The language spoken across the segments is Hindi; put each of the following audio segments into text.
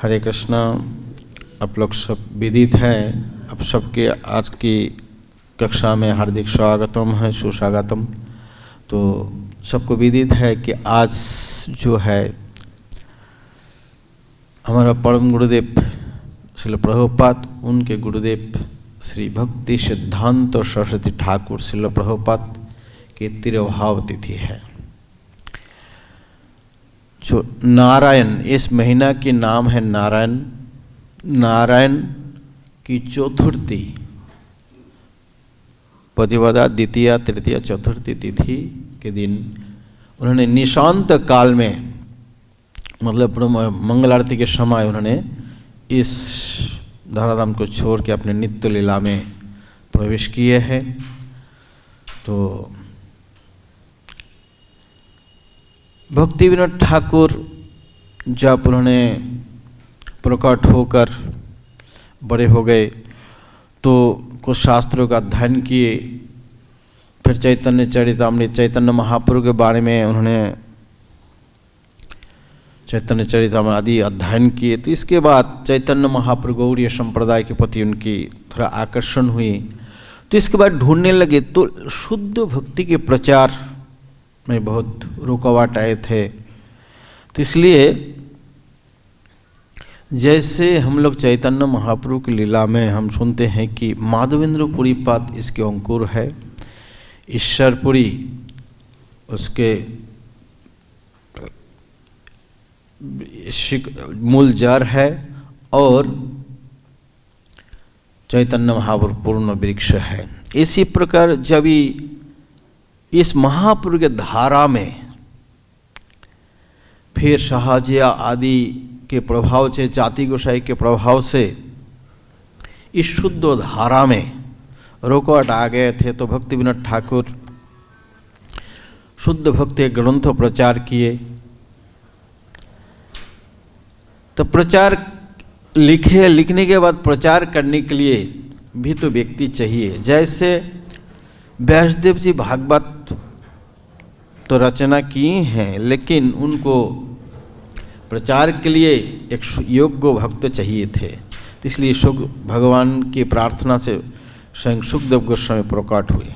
हरे कृष्ण। आप लोग सब विदित हैं, आप सबके आज की कक्षा में हार्दिक स्वागतम है, सुस्वागतम। तो सबको विदित है कि आज जो है हमारा परम गुरुदेव श्रील प्रभुपाद, उनके गुरुदेव श्री भक्ति सिद्धांत सरस्वती ठाकुर श्रील प्रभुपाद की तिरुभाव तिथि है। जो नारायण, इस महीना की नाम है नारायण। नारायण की चतुर्थी, प्रतिपदा, द्वितीया, तृतीया, चतुर्थी तिथि के दिन उन्होंने निशांत काल में, मतलब मंगल आरती के समय उन्होंने इस धराधाम को छोड़ के अपने नित्य लीला में प्रवेश किए हैं। तो भक्ति विनोद ठाकुर जब उन्होंने प्रकट होकर बड़े हो गए तो कुछ शास्त्रों का अध्ययन किए, फिर चैतन्य चरितामृत, चैतन्य महाप्रभु के बारे में उन्होंने चैतन्य चरितामृत आदि अध्ययन किए। तो इसके बाद चैतन्य महाप्रभु गौड़ीय संप्रदाय के प्रति उनकी थोड़ा आकर्षण हुई। तो इसके बाद ढूंढने लगे तो शुद्ध भक्ति के प्रचार में बहुत रुकावट आए थे। तो इसलिए जैसे हम लोग चैतन्य महाप्रभु की लीला में हम सुनते हैं कि माधवेंद्र पुरी पाद इसके अंकुर है, ईश्वरपुरी उसके मूल जड़ है, और चैतन्य महाप्रभु पूर्ण वृक्ष है। इसी प्रकार जब इस महाप्रभु के धारा में फिर शाहजिया आदि के प्रभाव से, जाति गोसाई के प्रभाव से इस शुद्ध धारा में रुकावट आ गए थे, तो भक्ति विनोद ठाकुर शुद्ध भक्ति ग्रंथों प्रचार किए। तो प्रचार लिखने के बाद प्रचार करने के लिए भी तो व्यक्ति चाहिए। जैसे व्यासदेव जी भागवत तो रचना की हैं, लेकिन उनको प्रचार के लिए एक योग्य भक्त चाहिए थे। तो इसलिए भगवान की प्रार्थना से स्वयं सुखदेव गोस्वामी प्रकट हुए।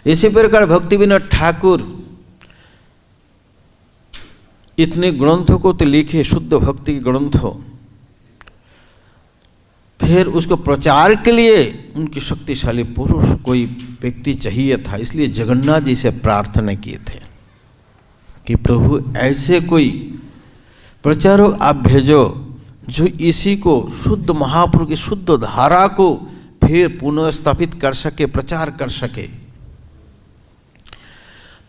इसी प्रकार भक्ति विनोद ठाकुर इतने ग्रंथों को तो लिखे, शुद्ध भक्ति के ग्रंथों, फिर उसको प्रचार के लिए उनकी शक्तिशाली पुरुष कोई व्यक्ति चाहिए था। इसलिए जगन्नाथ जी से प्रार्थना किए थे कि प्रभु ऐसे कोई प्रचारक आप भेजो जो इसी को शुद्ध महाप्रभु की शुद्ध धारा को फिर पुनः स्थापित कर सके, प्रचार कर सके।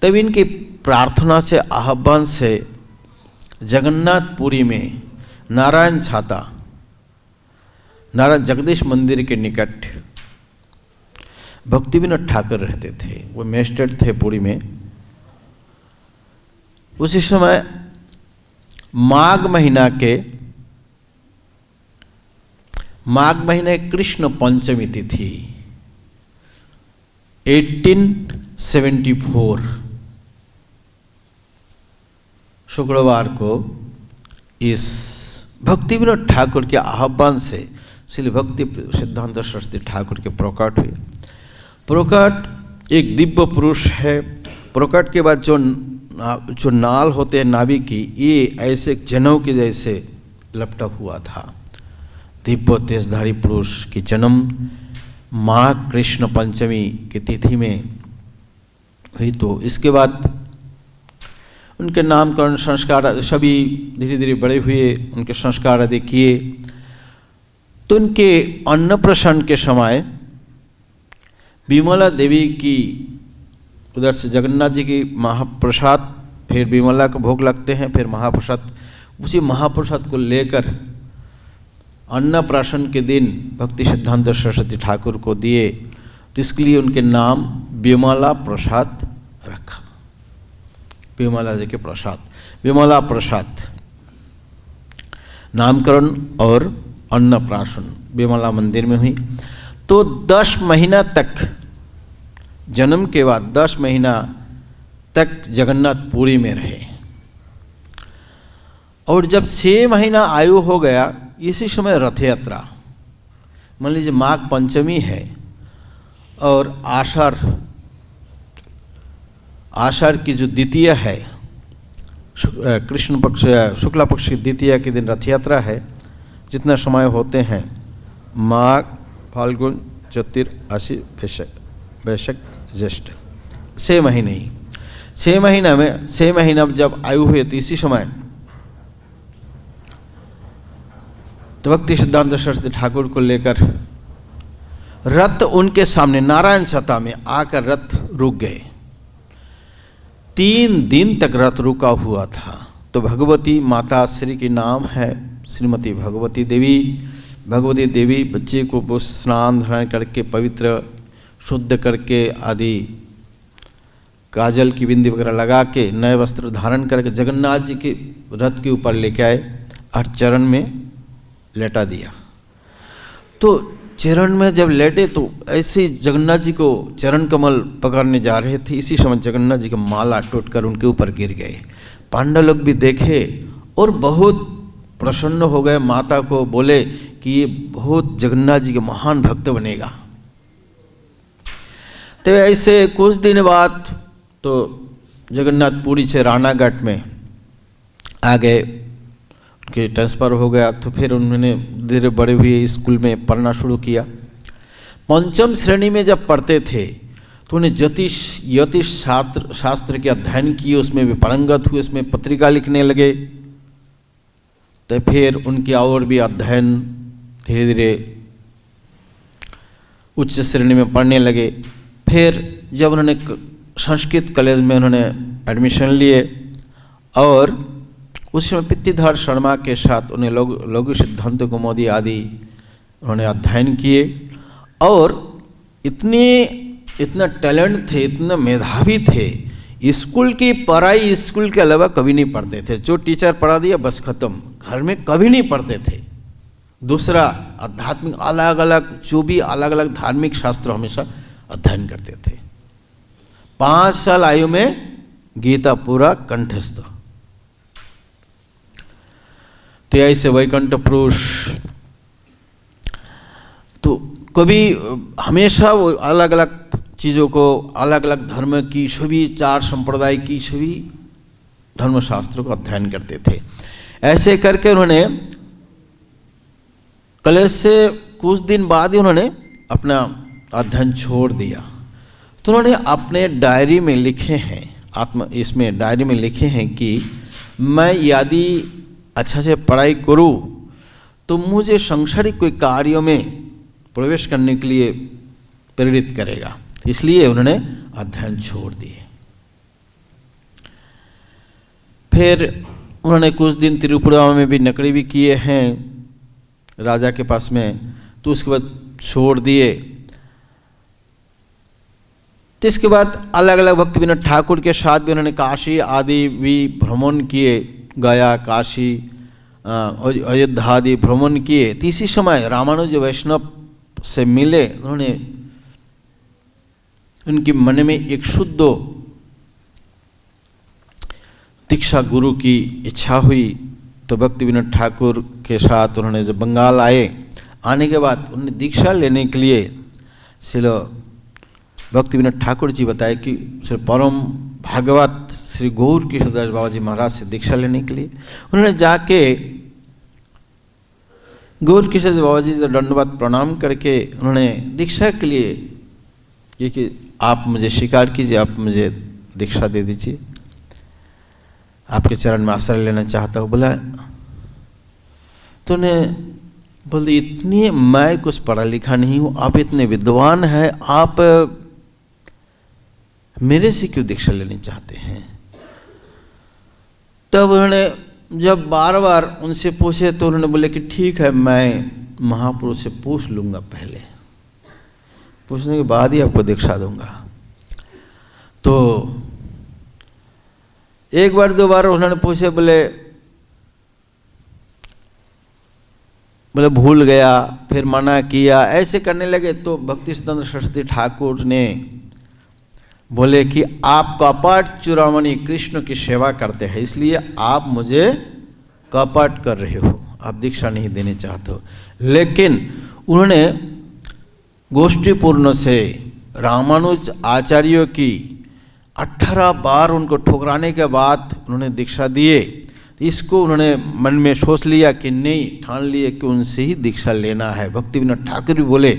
तब इनकी प्रार्थना से, आह्वान से जगन्नाथपुरी में नारायण छाता, नारायण जगदीश मंदिर के निकट भक्ति विनोद ठाकुर रहते थे। वो मेस्टेड थे पुरी में। उसी समय माघ महीने कृष्ण पंचमी तिथि 1874 शुक्रवार को इस भक्ति विनोद ठाकुर के आह्वान से श्री भक्ति सिद्धांत सरस्वती ठाकुर के प्रकट हुए। प्रकट एक दिव्य पुरुष है। प्रकट के बाद जो नाल होते हैं नाभि की, ये ऐसे जनेऊ के जैसे लपटा हुआ था। दिव्य तेजधारी पुरुष की जन्म माघ कृष्ण पंचमी की तिथि में हुई। तो इसके बाद उनके नामकरण संस्कार सभी धीरे धीरे बड़े हुए, उनके संस्कार आदि किए। तो उनके अन्नप्राशन के समय विमला देवी की उधर से जगन्नाथ जी की महाप्रसाद, फिर विमला को भोग लगते हैं, फिर महाप्रसाद, उसी महाप्रसाद को लेकर अन्नप्राशन के दिन भक्ति सिद्धांत सरस्वती ठाकुर को दिए। तो इसके लिए उनके नाम विमला प्रसाद रखा। विमला जी के प्रसाद, विमला प्रसाद नामकरण और अन्नप्राशन विमला मंदिर में हुई। तो 10 महीना तक, जन्म के बाद 10 महीना तक जगन्नाथपुरी में रहे। और जब 6 महीना आयु हो गया, इसी समय रथ यात्रा, मान लीजिए माघ पंचमी है और आषाढ़ की जो द्वितीय है, कृष्ण पक्ष शुक्ला पक्ष की द्वितीय के दिन रथ यात्रा है। जितना समय होते हैं माघ फाल्गुन चतुर आश्विन वैशाख ज्येष्ठ, 6 महीने ही। 6 महीना में 6 महीना जब आयु हुई तो इसी समय तो भक्ति सिद्धांत सरस्वती ठाकुर को लेकर रथ उनके सामने नारायण सत्ता में आकर रथ रुक गए। 3 दिन तक रथ रुका हुआ था। तो भगवती माता श्री के नाम है श्रीमती भगवती देवी। भगवती देवी बच्चे को स्नान धारण करके पवित्र शुद्ध करके आदि काजल की बिंदी वगैरह लगा के नए वस्त्र धारण करके जगन्नाथ जी के रथ के ऊपर लेके आए और चरण में लेटा दिया। तो चरण में जब लेटे तो ऐसे जगन्नाथ जी को चरण कमल पकड़ने जा रहे थे, इसी समय जगन्नाथ जी का माला टूटकर उनके ऊपर गिर गए। पांडव लोग भी देखे और बहुत प्रसन्न हो गए, माता को बोले कि ये बहुत जगन्नाथ जी के महान भक्त बनेगा। तो ऐसे कुछ दिन बाद तो जगन्नाथ पुरी से रानाघाट में आ गए, उनके ट्रांसफ़र हो गया। तो फिर उन्होंने धीरे बड़े हुए स्कूल में पढ़ना शुरू किया। 5वीं श्रेणी में जब पढ़ते थे तो उन्हें ज्योतिष शास्त्र के अध्ययन किए, उसमें भी पारंगत हुए, उसमें पत्रिका लिखने लगे। तो फिर उनकी और भी अध्ययन धीरे धीरे उच्च श्रेणी में पढ़ने लगे। फिर जब उन्होंने संस्कृत कॉलेज में उन्होंने एडमिशन लिए और उस समय पित्तीधर शर्मा के साथ उन्हें लघु सिद्धांत कौमुदी आदि उन्होंने अध्ययन किए और इतना टैलेंट थे, इतना मेधावी थे। स्कूल की पढ़ाई स्कूल के अलावा कभी नहीं पढ़ते थे। जो टीचर पढ़ा दिया बस खत्म, घर में कभी नहीं पढ़ते थे। दूसरा आध्यात्मिक अलग अलग जो भी अलग अलग धार्मिक शास्त्र हमेशा अध्ययन करते थे। 5 साल आयु में गीता पूरा कंठस्थ। तो ऐसे वैकुंठ पुरुष तो कभी हमेशा वो अलग अलग चीज़ों को, अलग अलग धर्म की सभी 4 संप्रदाय की सभी धर्मशास्त्रों को अध्ययन करते थे। ऐसे करके उन्होंने कॉलेज से कुछ दिन बाद ही उन्होंने अपना अध्ययन छोड़ दिया। तो उन्होंने अपने डायरी में लिखे हैं, इसमें डायरी में लिखे हैं कि मैं यदि अच्छा से पढ़ाई करूं तो मुझे सांसारिक कोई कार्यों में प्रवेश करने के लिए प्रेरित करेगा, इसलिए उन्होंने अध्ययन छोड़ दिए। फिर उन्होंने कुछ दिन त्रिपुरा में भी नौकरी भी किए हैं राजा के पास में, तो उसके बाद छोड़ दिए। तो इसके बाद अलग अलग भक्ति विनोद ठाकुर के साथ भी उन्होंने काशी आदि भी भ्रमण किए, गया काशी अयोध्या आदि भ्रमण किए। तो इसी समय रामानुज वैष्णव से मिले। उन्होंने उनके मन में एक शुद्ध दीक्षा गुरु की इच्छा हुई। तो भक्ति विनोद ठाकुर के साथ उन्होंने जब बंगाल आने के बाद उन्होंने दीक्षा लेने के लिए श्री भक्ति विनोद ठाकुर जी बताए कि श्री परम भागवत श्री गौर किशोरदास बाबा जी महाराज से दीक्षा लेने के लिए उन्होंने जाके गौर किशोरदास बाबा जी से दंडवत प्रणाम करके उन्होंने दीक्षा के लिए ये कि आप मुझे स्वीकार कीजिए, आप मुझे दीक्षा दे दीजिए, आपके चरण में आश्रय लेना चाहता हूँ। बोला तो उन्हें बोलते इतनी मैं कुछ पढ़ा लिखा नहीं हूँ, आप इतने विद्वान हैं, आप मेरे से क्यों दीक्षा लेनी चाहते हैं। तब उन्होंने जब बार बार उनसे पूछे तो उन्होंने बोले कि ठीक है, मैं महापुरुष से पूछ लूँगा, पहले पूछने के बाद ही आपको दीक्षा दूंगा। तो एक बार 2 बार उन्होंने पूछे, बोले भूल गया, फिर मना किया, ऐसे करने लगे। तो भक्ति सिद्धांत सरस्वती ठाकुर ने बोले कि आप कपट चूड़ामणि कृष्ण की सेवा करते हैं, इसलिए आप मुझे कपट कर रहे हो, आप दीक्षा नहीं देने चाहते हो। लेकिन उन्होंने गोष्ठीपूर्ण से रामानुज आचार्यों की 18 बार उनको ठुकराने के बाद उन्होंने दीक्षा दिए। तो इसको उन्होंने मन में सोच लिया कि नहीं, ठान लिए कि उनसे ही दीक्षा लेना है। भक्तिविनोद ठाकुर भी बोले,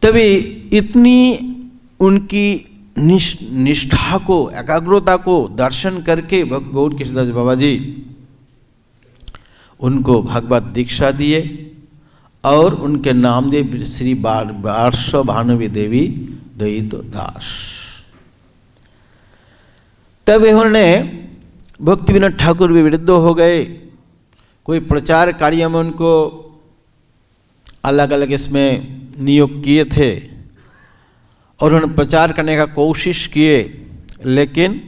तभी इतनी उनकी निष्ठा को, एकाग्रता को दर्शन करके गौर किशोरदास बाबा जी उनको भगवत दीक्षा दिए और उनके नाम दिए श्री वार्ष भानुवी देवी द्वैत दास। तब उन्होंने भक्तिविनोद ठाकुर भी वृद्ध हो गए। कोई प्रचार कार्य में उनको अलग अलग इसमें नियोग किए थे और उन्होंने प्रचार करने का कोशिश किए, लेकिन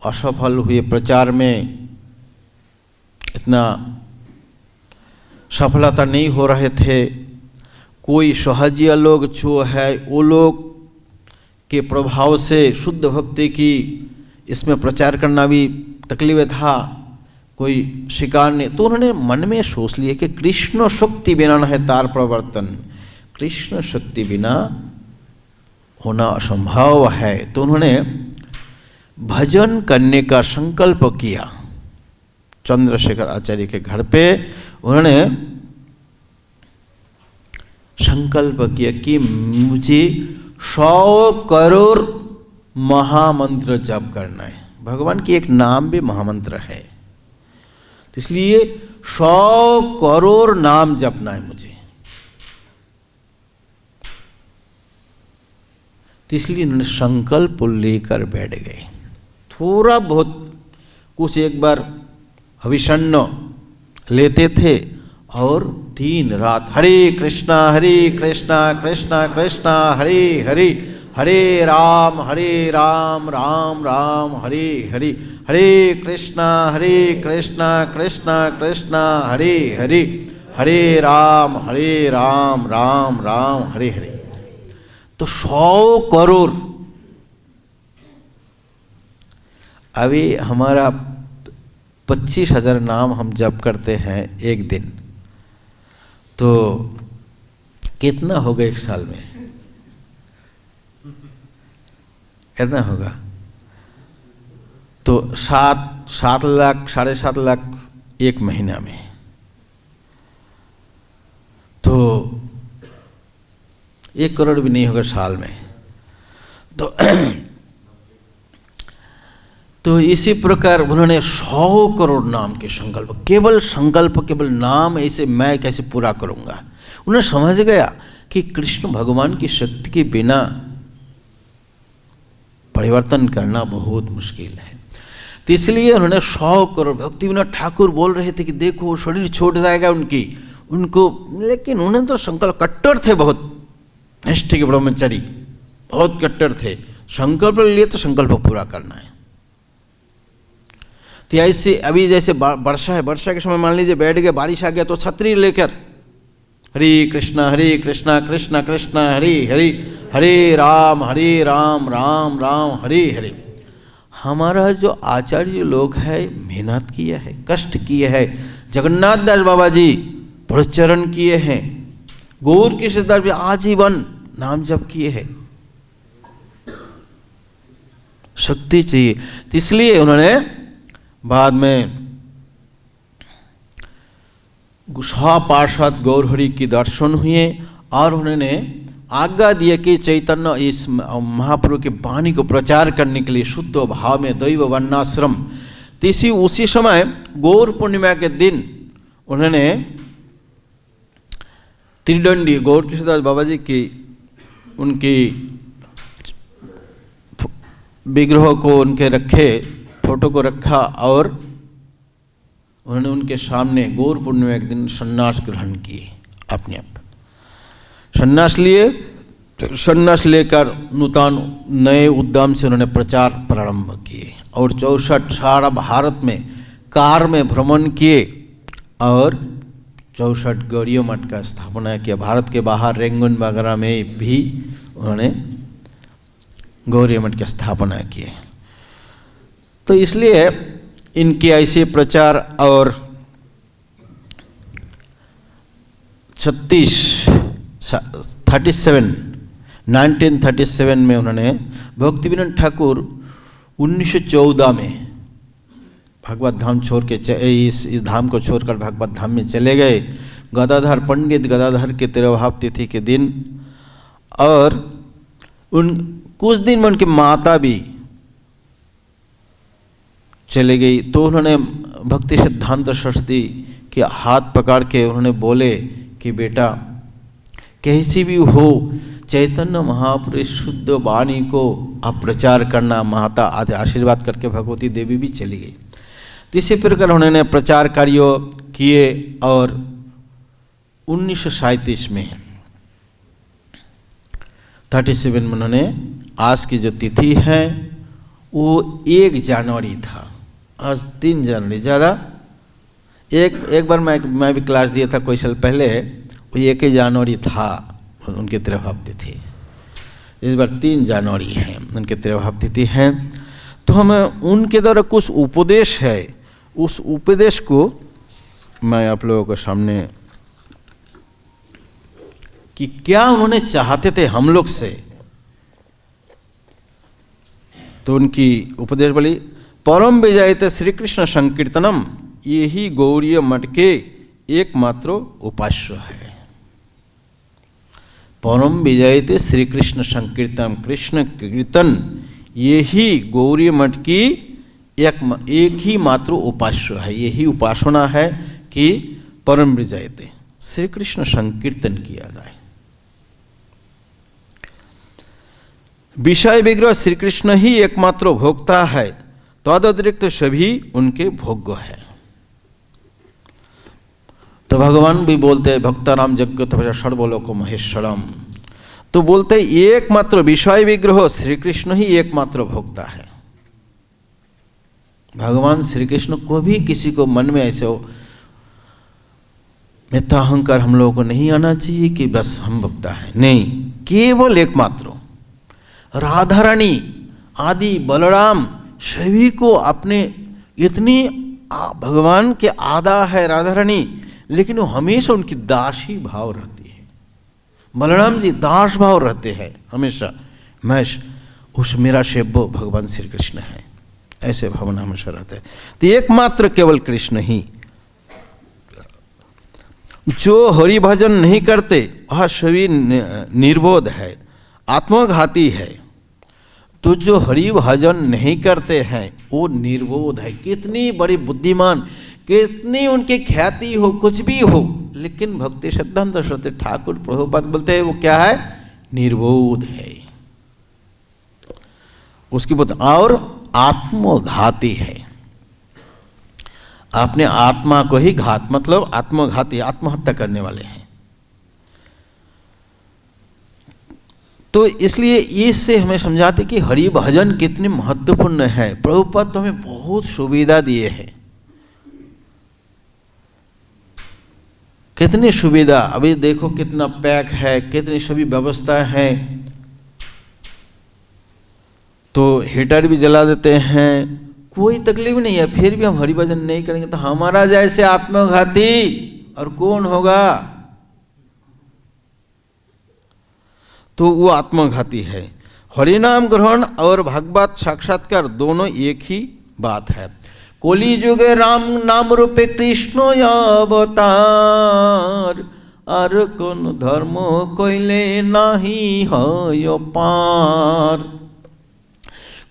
असफल हुए। प्रचार में इतना सफलता नहीं हो रहे थे। कोई सहजिया लोग जो है वो लोग के प्रभाव से शुद्ध भक्ति की इसमें प्रचार करना भी तकलीफ था, कोई शिकार नहीं। तो उन्होंने मन में सोच लिया कि कृष्ण शक्ति बिना न है तार प्रवर्तन, कृष्ण शक्ति बिना होना असंभव है। तो उन्होंने भजन करने का संकल्प किया। चंद्रशेखर आचार्य के घर पे उन्होंने संकल्प किया कि मुझे 100 करोड़ महामंत्र जप करना है। भगवान की एक नाम भी महामंत्र है, तो इसलिए 100 करोड़ नाम जपना है मुझे। तो इसलिए उन्होंने संकल्प लेकर बैठ गए। थोड़ा बहुत कुछ एक बार अभिषण्ण लेते थे और दिन रात हरे कृष्णा कृष्णा कृष्णा हरे हरे, हरे राम राम राम हरे हरे, हरे कृष्णा कृष्णा कृष्णा हरे हरे, हरे राम राम राम हरे हरे। तो 100 करोड़। अभी हमारा 25,000 नाम हम जप करते हैं एक दिन, तो कितना होगा एक साल में? कितना होगा? तो 7 लाख 7.5 लाख एक महीना में। तो 1 करोड़ भी नहीं होगा साल में। तो इसी प्रकार उन्होंने 100 करोड़ नाम के संकल्प, केवल संकल्प, केवल नाम ऐसे मैं कैसे पूरा करूंगा। उन्हें समझ गया कि कृष्ण भगवान की शक्ति के बिना परिवर्तन करना बहुत मुश्किल है। तो इसलिए उन्होंने 100 करोड़। भक्तिविनोद ठाकुर बोल रहे थे कि देखो शरीर छोड़ जाएगा उनको, लेकिन उन्होंने तो संकल्प, कट्टर थे बहुत, निष्ठ के ब्रह्मचारी, बहुत कट्टर थे। संकल्प लिए तो संकल्प पूरा करना है। तो ऐसे अभी जैसे वर्षा है, वर्षा के समय मान लीजिए बैठ गए, बारिश आ गया तो छतरी लेकर हरे कृष्णा कृष्णा कृष्णा हरे हरे, हरे राम राम राम हरे हरे। हमारा जो आचार्य लोग है मेहनत किया है, कष्ट किए है। जगन्नाथ दास बाबा जी प्रचरण किए हैं, गौर किशोरदास भी आजीवन नाम जप किए हैं। शक्ति चाहिए, तो इसलिए उन्होंने बाद में पार्षद गौरहरि की दर्शन हुए और उन्होंने आज्ञा दिया कि चैतन्य इस महाप्रभु की वाणी को प्रचार करने के लिए शुद्ध भाव में दैव वर्णाश्रम। तो उसी समय गौर पूर्णिमा के दिन उन्होंने त्रिदंडी गौर किशोरदास बाबा जी की उनकी विग्रह को उनके रखे, फोटो को रखा और उन्होंने उनके सामने गौर पूर्णिमा के दिन सन्यास ग्रहण किए। अपने आप सन्यास लिए, सन्यास लेकर नूतन नए उद्यम से उन्होंने प्रचार प्रारंभ किए और 64 सारा भारत में कार में भ्रमण किए और 64 गौड़ीय मठ का स्थापना किया। भारत के बाहर रेंगुन वगैरह में भी उन्होंने गौड़ीय मठ की स्थापना की। तो इसलिए इनके ऐसे प्रचार और 1937 में उन्होंने भक्तिविनोद ठाकुर 1914 में भगवत धाम छोड़ के इस धाम को छोड़कर भगवत धाम में चले गए। गदाधर पंडित गदाधर के तिरुभाव तिथि के दिन, और उन कुछ दिन में उनकी माता भी चले गई। तो उन्होंने भक्ति सिद्धांत सरस्वती के हाथ पकड़ के उन्होंने बोले कि बेटा कैसी भी हो चैतन्य महापुरुष शुद्ध वाणी को आप प्रचार करना। माता आदि आशीर्वाद करके भगवती देवी भी चली गई। तो इसी प्रकार उन्होंने प्रचार कार्य किए और 1937 में 37 में उन्होंने, आज की जो तिथि है वो 1 जनवरी था, आज 3 जनवरी, ज़्यादा एक बार मैं भी क्लास दिया था कोई साल पहले, वो 1 जनवरी था उनके तिरुभाव तिथि। इस बार 3 जनवरी है उनके तिरुभाव तिथि है। तो हमें उनके द्वारा कुछ उपदेश है, उस उपदेश को मैं आप लोगों के सामने, कि क्या उन्होंने चाहते थे हम लोग से। तो उनकी उपदेश बोली, परम विजयते श्री कृष्ण संकीर्तनम, यही गौड़ीय मठ के एकमात्र उपास्य है। परम विजयते श्री कृष्ण संकीर्तन, कृष्ण कीर्तन यही गौड़ीय मठ की एक ही मात्र उपास्य है। यही उपासना है कि परम विजयते श्री कृष्ण संकीर्तन किया जाए। विषय विग्रह श्री कृष्ण ही एकमात्र भोक्ता है, तद अतिरिक्त सभी उनके भोग्य है। तो भगवान भी बोलते हैं भक्तानाम यज्ञ तपस्या सर्वलोक महेश्वरम। तो बोलते हैं एकमात्र विषय विग्रह श्री कृष्ण ही एकमात्र भोक्ता है। भगवान श्री कृष्ण को भी किसी को मन में ऐसे हो मिथ्या अहंकार हम लोगों को नहीं आना चाहिए कि बस हम भोक्ता है, नहीं, केवल एकमात्र। राधा रानी आदि बलराम सभी को अपने, इतनी भगवान के आधा है राधा रानी, लेकिन वो हमेशा उनकी दासी भाव रहती है। बलराम जी दास भाव रहते हैं हमेशा, मैं उस मेरा सेव्य भगवान श्री कृष्ण है, ऐसे भावना हमेशा रहते हैं। तो एकमात्र केवल कृष्ण ही। जो हरि भजन नहीं करते वह सभी निर्बोध है, आत्मघाती है। तो जो हरि भजन नहीं करते हैं वो निर्बोध है। कितनी बड़ी बुद्धिमान, कितनी उनकी ख्याति हो, कुछ भी हो, लेकिन भक्ति सिद्धांत सरस्वती ठाकुर प्रभुपाद बोलते हैं वो क्या है, निर्बोध है। उसकी और आत्मघाती है। अपने आत्मा को ही घात, मतलब आत्मघाती, आत्महत्या करने वाले हैं। तो इसलिए इससे हमें समझाते कि हरि भजन कितने महत्वपूर्ण है। प्रभुपाद तो हमें बहुत सुविधा दिए हैं, कितनी सुविधा। अभी देखो कितना पैक है, कितनी सभी व्यवस्था है। तो हीटर भी जला देते हैं, कोई तकलीफ नहीं है, फिर भी हम हरि भजन नहीं करेंगे तो हमारा जैसे आत्मघाती और कौन होगा। तो वो आत्मघाती है। हरिनाम ग्रहण और भगवत साक्षात्कार दोनों एक ही बात है। कलि युगे राम नाम रूपे कृष्ण अवतार, और कौन धर्म कइले नाही হয় पार।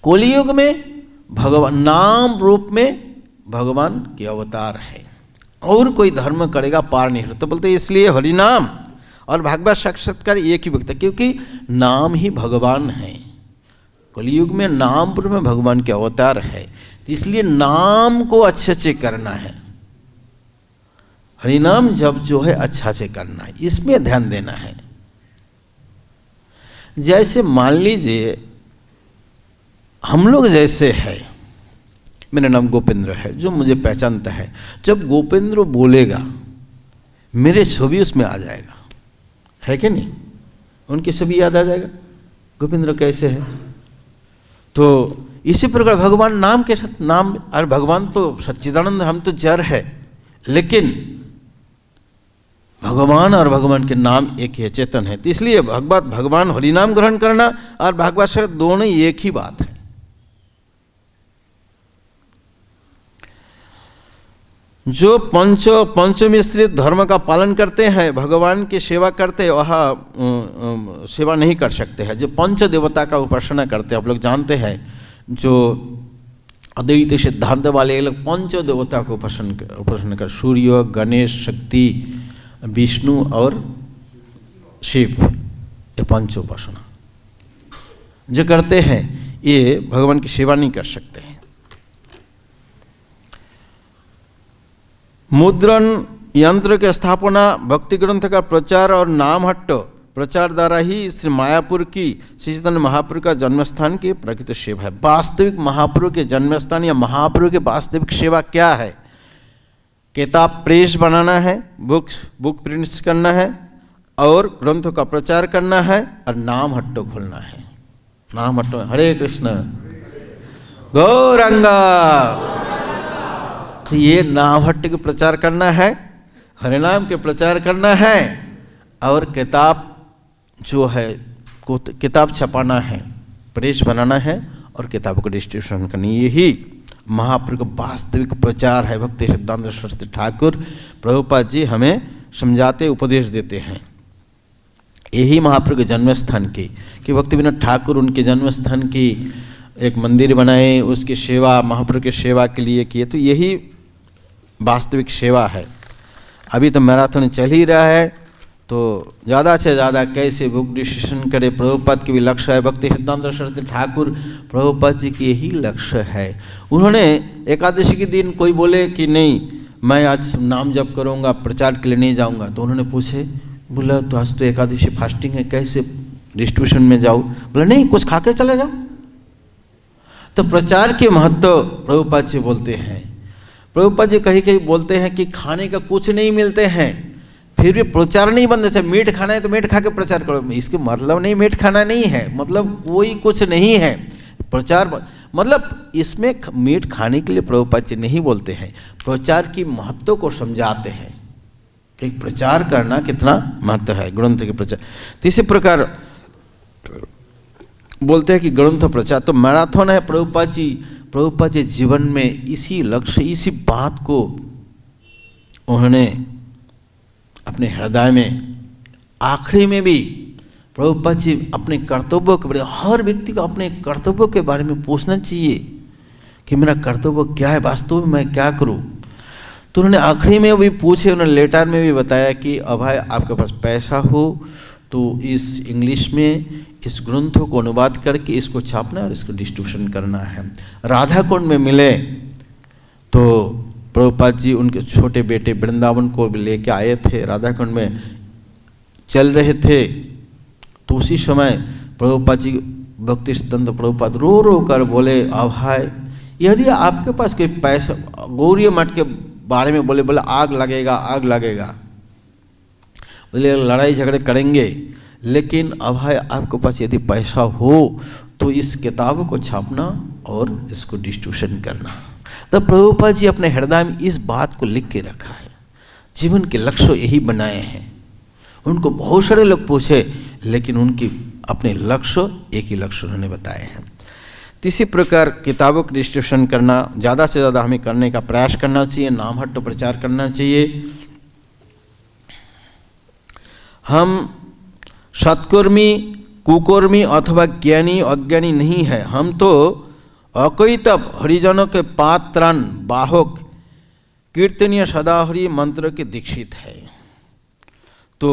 कलियुग में भगवान नाम रूप में भगवान के अवतार है, और कोई धर्म करेगा पार नहीं होता। तो बोलते इसलिए हरिनाम और भागवत साक्षात्कार एक ही व्यक्ति, क्योंकि नाम ही भगवान है। कलियुग में नाम रूप में भगवान के अवतार है, तो इसलिए नाम को अच्छे से करना है। हरिनाम जब जो है अच्छा से करना है, इसमें ध्यान देना है। जैसे मान लीजिए हम लोग जैसे है, मेरा नाम गोपेंद्र है, जो मुझे पहचानता है, जब गोपेंद्र बोलेगा मेरे छवि उसमें आ जाएगा, है कि नहीं? उनकी छवि याद आ जाएगा, गोपेंद्र कैसे है। तो इसी प्रकार भगवान नाम के साथ नाम, और भगवान तो सच्चिदानंद, हम तो जड़ है, लेकिन भगवान और भगवान के नाम एक ही चेतन है। तो इसलिए भगवान हरिनाम ग्रहण करना और भागवत श्रवण दोनों एक ही बात है। जो पंचमिश्रित धर्म का पालन करते हैं, भगवान की सेवा करते हैं, वह सेवा नहीं कर सकते हैं। जो पंच देवता का उपासना करते हैं, आप लोग जानते हैं, जो अद्वैत सिद्धांत वाले लोग पंच देवता को उपासना कर, सूर्य, गणेश, शक्ति, विष्णु और शिव, ये पंच उपासना जो करते हैं, ये भगवान की सेवा नहीं कर सकते हैं। मुद्रण यंत्र की स्थापना, भक्ति ग्रंथ का प्रचार और नामहट्ट प्रचार द्वारा ही श्री मायापुर की श्री चैतन्य महाप्रभु का जन्मस्थान की प्रकृत सेवा है। वास्तविक महाप्रभु के जन्मस्थान या महाप्रभु के वास्तविक सेवा क्या है? किताब प्रेस बनाना है, बुक प्रिंट्स करना है, और ग्रंथों का प्रचार करना है, और नामहट्ट खोलना है। नामहट्ट, हरे कृष्ण गौरंगा, तो ये नामहट्ट के प्रचार करना है, हरिनाम के प्रचार करना है, और किताब जो है किताब छपाना है, प्रेस बनाना है, और किताबों को डिस्ट्रीब्यूशन करनी, यही महाप्रभु का वास्तविक प्रचार है। भक्ति सिद्धांत सरस्वती ठाकुर प्रभुपाद जी हमें समझाते, उपदेश देते हैं। यही महाप्रभु के जन्मस्थान की, कि भक्ति विनोद ठाकुर उनके जन्मस्थान की एक मंदिर बनाए, उसकी सेवा, महाप्रभु की सेवा के लिए किए, तो यही वास्तविक सेवा है। अभी तो मैराथन चल ही रहा है, तो ज़्यादा से ज़्यादा कैसे बुक डिस्ट्रीब्यूशन करे, प्रभुपाद की भी लक्ष्य है। भक्ति सिद्धांत सरस्वती ठाकुर प्रभुपाद जी की यही लक्ष्य है। उन्होंने एकादशी के दिन कोई बोले कि नहीं मैं आज नाम जप करूँगा, प्रचार के लिए नहीं जाऊँगा, तो उन्होंने पूछे, बोला तो आज तो एकादशी फास्टिंग है, कैसे डिस्ट्रीब्यूशन में जाऊँ? बोला नहीं, कुछ खा के चले जाओ। तो प्रचार के महत्व प्रभुपाद जी बोलते हैं। प्रभुपाद जी कहीं कहीं बोलते हैं कि खाने का कुछ नहीं मिलते हैं, फिर भी प्रचार नहीं बंद है। मीट खाना है तो मीट खा के प्रचार करो, इसके मतलब नहीं मीट खाना नहीं है, मतलब कोई कुछ नहीं है। प्रचार मतलब इसमें मीट खाने के लिए प्रभुपाद जी नहीं बोलते हैं, प्रचार की महत्व को समझाते हैं। एक प्रचार करना कितना महत्व है ग्रंथ के प्रचार। तो इसी प्रकार बोलते हैं कि ग्रंथ प्रचार तो मैराथन है। प्रभुपाद जी जीवन में इसी लक्ष्य, इसी बात को उन्होंने अपने हृदय में, आखिरी में भी प्रभुपाद जी अपने कर्तव्यों के बारे, हर व्यक्ति को अपने कर्तव्यों के बारे में पूछना चाहिए कि मेरा कर्तव्य क्या है, वास्तव में मैं क्या करूं। तो उन्होंने आखिरी में भी पूछे, उन्होंने लेटर में भी बताया कि अब भाई आपके पास पैसा हो तो इस इंग्लिश में इस ग्रंथों को अनुवाद करके इसको छापना और इसको डिस्ट्रीब्यूशन करना है। राधा कुंड में मिले तो प्रभुपाद जी उनके छोटे बेटे वृंदावन को भी लेके आए थे, राधा कुंड में चल रहे थे। तो उसी समय प्रभुपाद जी, भक्ति सिद्धांत प्रभुपाद रो रो कर बोले, अब भाई यदि आपके पास कोई पैसा, गौरी मठ के बारे में बोले आग लगेगा, आग लगेगा, बोले लड़ाई झगड़े करेंगे, लेकिन अब है आपके पास यदि पैसा हो तो इस किताब को छापना और इसको डिस्ट्रीब्यूशन करना। तो प्रभुपाद जी अपने हृदय में इस बात को लिख के रखा है, जीवन के लक्ष्य यही बनाए हैं। उनको बहुत सारे लोग पूछे, लेकिन उनकी अपने लक्ष्य, एक ही लक्ष्य उन्होंने बताए हैं। इसी प्रकार किताबों का डिस्ट्रीब्यूशन करना ज़्यादा से ज़्यादा हमें करने का प्रयास करना चाहिए, नामहट्ट प्रचार करना चाहिए। हम सत्कर्मी, कुकर्मी अथवा ज्ञानी अज्ञानी नहीं है, हम तो अकैतव हरिजनों के पात्रान बाहक कीर्तनीय सदाहरि मंत्र के दीक्षित है। तो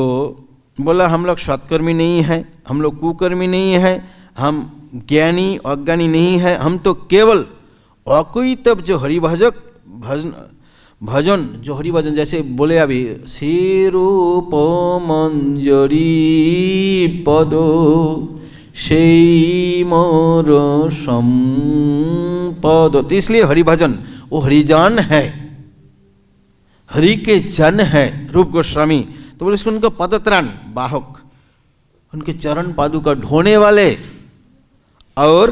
बोला हम लोग सत्कर्मी नहीं है, हम लोग कुकर्मी नहीं है, हम ज्ञानी अज्ञानी नहीं है, हम तो केवल अकैतव जो हरिभजक भजन जो हरि भजन, जैसे बोले अभी सिरूप मंजरी पदो সেই मोर संपद। तो इसलिए हरि भजन वो हरिजन है, हरि के जन है रूप गोस्वामी। तो बोले इसको उनका पदत्राण बाहक, उनके चरण पादुका ढोने वाले और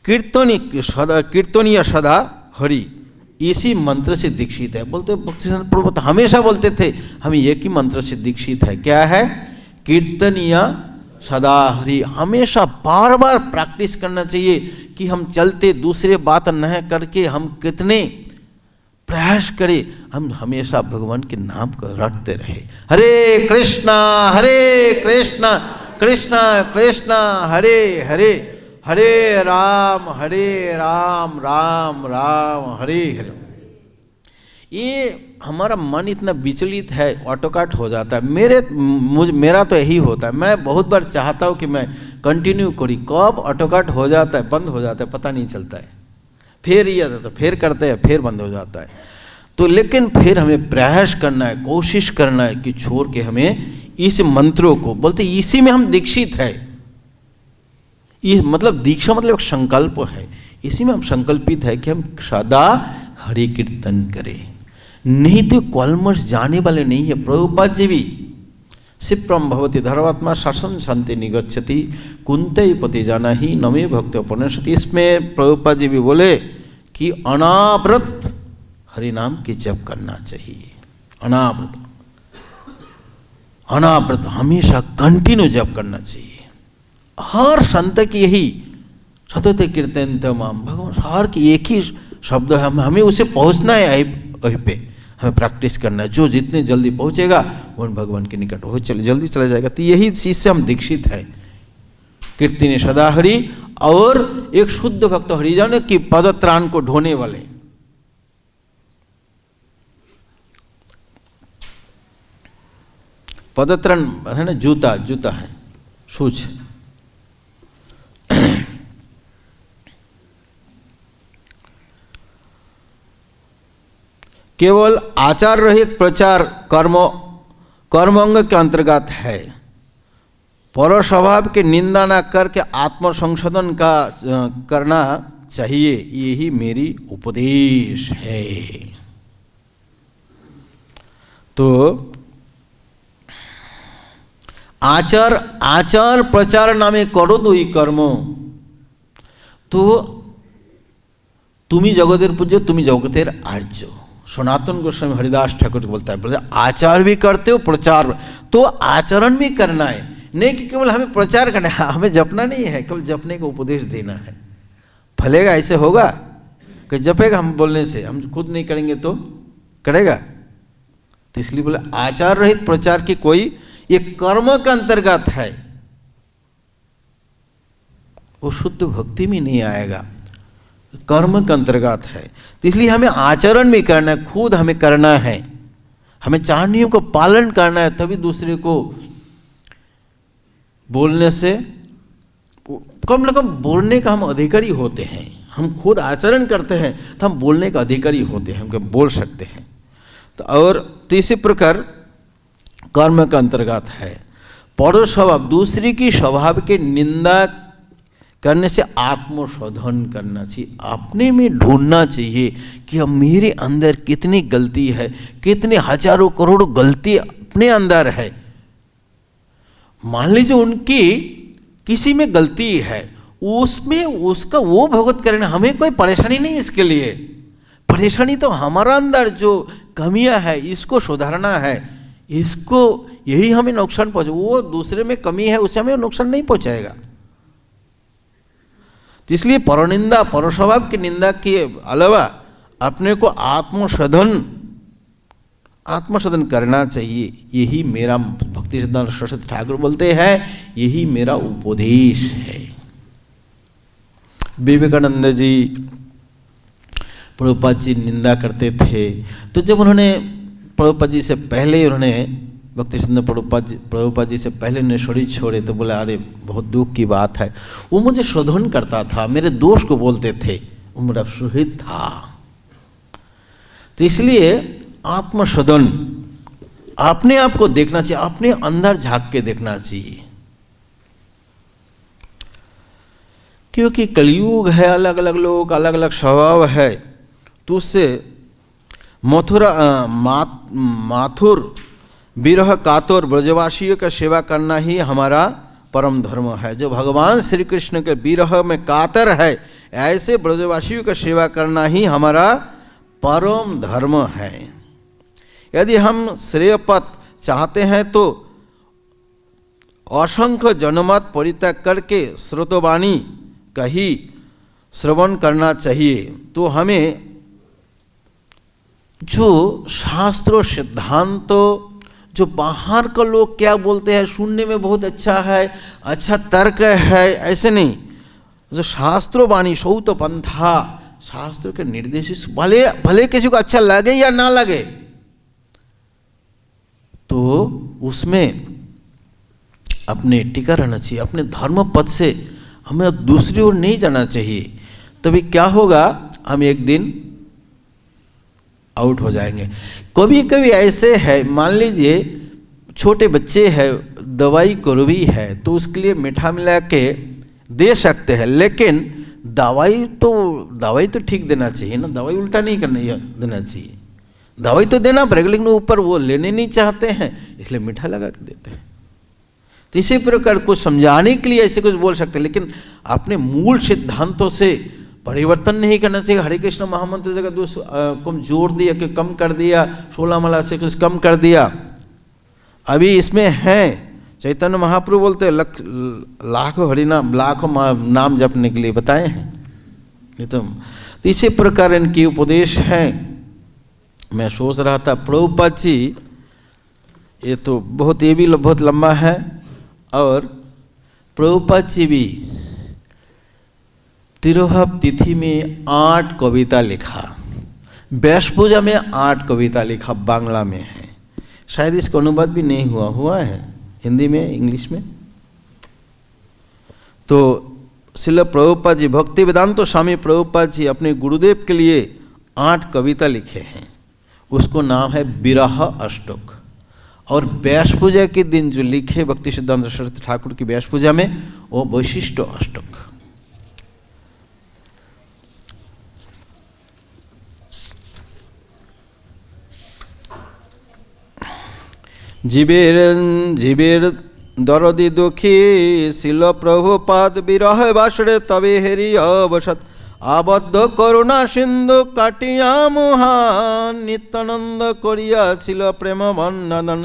कीर्तनीय सदा हरि, इसी मंत्र से दीक्षित है। बोलते भक्तिसिद्धांत प्रभु तो हमेशा बोलते थे हम एक ही मंत्र से दीक्षित है। क्या है? कीर्तनीय सदा हरि। हमेशा बार बार प्रैक्टिस करना चाहिए कि हम चलते दूसरे बात न करके हम कितने प्रयास करें, हम हमेशा भगवान के नाम को रटते रहे। हरे कृष्णा कृष्ण कृष्ण हरे हरे, हरे राम राम राम हरे हरे। ये हमारा मन इतना विचलित है, ऑटोकट हो जाता है। मेरा तो यही होता है। मैं बहुत बार चाहता हूँ कि मैं कंटिन्यू करी, कब ऑटोकट हो जाता है, बंद हो जाता है, पता नहीं चलता है। फिर ये तो फिर करते हैं, फिर बंद हो जाता है। तो लेकिन फिर हमें प्रयास करना है, कोशिश करना है कि छोड़ के हमें इस मंत्रों को, बोलते इसी में हम दीक्षित है। ये मतलब दीक्षा मतलब एक संकल्प है, इसी में हम संकल्पित है कि हम सदा हरि कीर्तन करें। नहीं तो कॉलमर्स जाने वाले नहीं है। प्रभुपाद जी भी सिप्रम भवति धर्मात्मा शासन शांति निगच्छति कुंते पति जाना ही नमे भक्त उपनिषति। इसमें प्रभुपाद जी भी बोले कि अनावृत हरि नाम की जप करना चाहिए। अनावृत हमेशा कंटिन्यू जप करना चाहिए। हर संत की यही सतत कीर्तन तमाम भगवान, हर की एक ही शब्द है, हमें उसे पहुंचना है। वहीं पे हमें प्रैक्टिस करना है। जो जितने जल्दी पहुंचेगा वो भगवान के निकट हो जल्दी चला जाएगा। तो यही चीज से हम दीक्षित है। कीर्तन सदा हरि और एक शुद्ध भक्त हरिजन की पदत्राण को ढोने वाले। पदत्राण है ना, जूता है, शूज। केवल आचार रहित प्रचार कर्मांग के अंतर्गत है। पर स्वभाव की निंदा न करके आत्म संशोधन का करना चाहिए, यही मेरी उपदेश है। तो आचार प्रचार नामे करो तो ही कर्म। तो तुम्ही जगतेर पूज्य, तुम्ही जगतेर आर्य। सनातन गोस्वामी हरिदास ठाकुर बोलता है, बोलते आचार भी करते हो प्रचार, तो आचरण भी करना है। नहीं कि केवल हमें प्रचार करना है, हमें जपना नहीं है, केवल जपने का उपदेश देना है। फलेगा ऐसे होगा कि जपेगा हम बोलने से, हम खुद नहीं करेंगे तो करेगा। तो इसलिए बोले आचार रहित प्रचार की कोई ये कर्म का अंतर्गत है, वो शुद्ध भक्ति में नहीं आएगा, कर्म के अंतर्गत है। तो इसलिए हमें आचरण भी करना है, खुद हमें करना है, हमें चाहनियों को पालन करना है, तभी दूसरे को बोलने से कम से कम बोलने का हम अधिकारी होते हैं। हम खुद आचरण करते हैं तो हम बोलने का अधिकारी होते हैं, हम बोल सकते हैं। तो इसी प्रकार कर्म का अंतर्गत है। पर स्वभाव दूसरे की स्वभाव की निंदा करने से आत्मशोधन करना चाहिए। अपने में ढूंढना चाहिए कि अब मेरे अंदर कितनी गलती है, कितने हजारों करोड़ों गलती अपने अंदर है। मान लीजिए उनकी किसी में गलती है, उसमें उसका वो भुगत करना, हमें कोई परेशानी नहीं। इसके लिए परेशानी तो हमारा अंदर जो कमियां है इसको सुधारना है, इसको यही हमें नुकसान पहुंचे। वो दूसरे में कमी है उसे हमें नुकसान नहीं पहुंचाएगा। इसलिए परनिंदा पर स्वभाव की निंदा के अलावा अपने को आत्मशोधन करना चाहिए। यही मेरा भक्ति सिद्धांत सरस्वती ठाकुर बोलते हैं, यही मेरा उपदेश है। विवेकानंद जी प्रभुपाद जी निंदा करते थे, तो जब उन्होंने प्रभुपाद जी से पहले उन्होंने भक्ति सिद्धांत प्रभुपाद जी से पहले ने शरीर छोड़े, तो बोला अरे बहुत दुख की बात है। वो मुझे शोधन करता था, मेरे दोष को बोलते थे, वो मेरा सुहृद था। तो इसलिए आत्मशोधन, अपने आप को देखना चाहिए, अपने अंदर झांक के देखना चाहिए। क्योंकि कलयुग है, अलग अलग लोग अलग अलग स्वभाव है, तो उससे माथुर विरह कातुर ब्रजवासियों का सेवा करना ही हमारा परम धर्म है। जो भगवान श्री कृष्ण के विरह में कातर है, ऐसे ब्रजवासियों का सेवा करना ही हमारा परम धर्म है। यदि हम श्रेय पथ चाहते हैं तो असंख्य जनमत परित्याग करके श्रुतवाणी का ही श्रवण करना चाहिए। तो हमें जो शास्त्रों सिद्धांतों, जो बाहर का लोग क्या बोलते हैं, सुनने में बहुत अच्छा है, अच्छा तर्क है, ऐसे नहीं। जो शास्त्रों वाणी सौत पंथा, शास्त्रों के निर्देश, भले भले किसी को अच्छा लगे या ना लगे, तो उसमें अपने टिका रहना चाहिए। अपने धर्म पथ से हमें दूसरी ओर नहीं जाना चाहिए। तभी क्या होगा, हम एक दिन आउट हो जाएंगे। कभी कभी ऐसे है, मान लीजिए छोटे बच्चे हैं, दवाई कड़वी है तो उसके लिए मीठा मिला के दे सकते हैं, लेकिन दवाई तो ठीक देना चाहिए ना, दवाई उल्टा नहीं देना चाहिए। दवाई तो देना पड़ेगा, लेकिन ऊपर वो लेने नहीं चाहते हैं, इसलिए मीठा लगा के देते हैं। तो इसी प्रकार कुछ समझाने के लिए ऐसे कुछ बोल सकते हैं, लेकिन अपने मूल सिद्धांतों से परिवर्तन नहीं करना चाहिए। हरे कृष्ण महामंत्र जगह कम जोड़ दिया कि कम कर दिया, 16 माला से कुछ कम कर दिया। अभी इसमें है चैतन्य महाप्रभु बोलते हैं लाखों हरिनाम, लाखों नाम जपने के लिए बताए हैं। तो इसी प्रकार इनकी उपदेश हैं। मैं सोच रहा था प्रभुपाद जी, ये तो ये भी बहुत लंबा है, और प्रभुपाद जी भी तिरुहब तिथि में 8 कविता लिखा, व्यास पूजा में 8 कविता लिखा, बांग्ला में है। शायद इसका अनुवाद भी नहीं हुआ है हिंदी में, इंग्लिश में। तो श्रील प्रभुपाद जी, भक्ति वेदांत स्वामी प्रभुपाद जी अपने गुरुदेव के लिए 8 कविता लिखे हैं। उसको नाम है विरह अष्टक। और व्यास पूजा के दिन जो लिखे भक्ति सिद्धांत सरस्वती ठाकुर की व्यास पूजा में, वो वैशिष्ट अष्टक। জীবের দরদি দুঃখী শিল প্রভুপাদ বিরহ বাসরে তবে হেরি অবসৎ আবদ্ধ করুণা সিন্ধু কাটিয়া মহান নিত্যানন্দ করিয়াছিল প্রেম বর্ণন।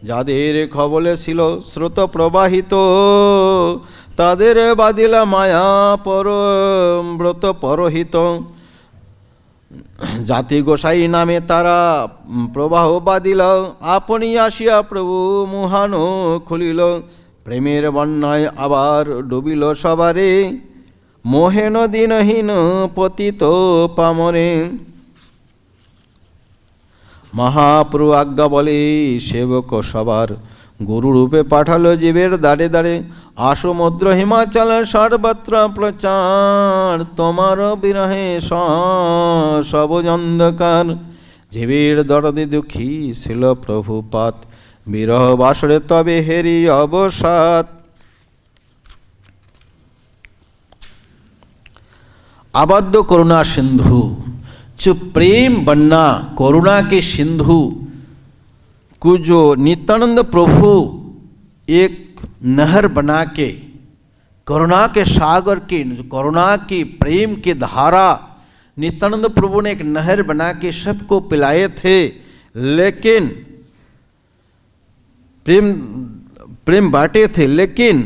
যাদের খবলে ছিল স্রোত প্রবাহিত, তাদের বাদিলা মায়া ব্রত পরহিত। জাতি গোসাই নামে তারা প্রবাহ বাদিল, আপনি আসিয়া প্রভু মুহান খুলিল। প্রেমের বন্যায় আবার ডুবিল সবারে, মোহেন দিনহীন পতিত পামরে। মহাপ্রভু আজ্ঞা বলে সেবক সবার, গুরুরূপে পাঠালো জীবের দাঁড়ে দাঁড়ে। আসমুদ্র হিমাচল সর্বত্র প্রচার, তোমার বিরহে সবুজ অন্ধকার। জীবের দরদে দুঃখী ছিল প্রভুপাত, বিরহ বাসরে তবে হেরি অবসাদ। आबद्ध करुणा सिंधु, जो प्रेम बनना करुणा के सिंधु को जो नित्यानंद प्रभु एक नहर बना के, करुणा के सागर की, करुणा की प्रेम की धारा नित्यानंद प्रभु ने एक नहर बना के सबको पिलाए थे। लेकिन प्रेम बांटे थे, लेकिन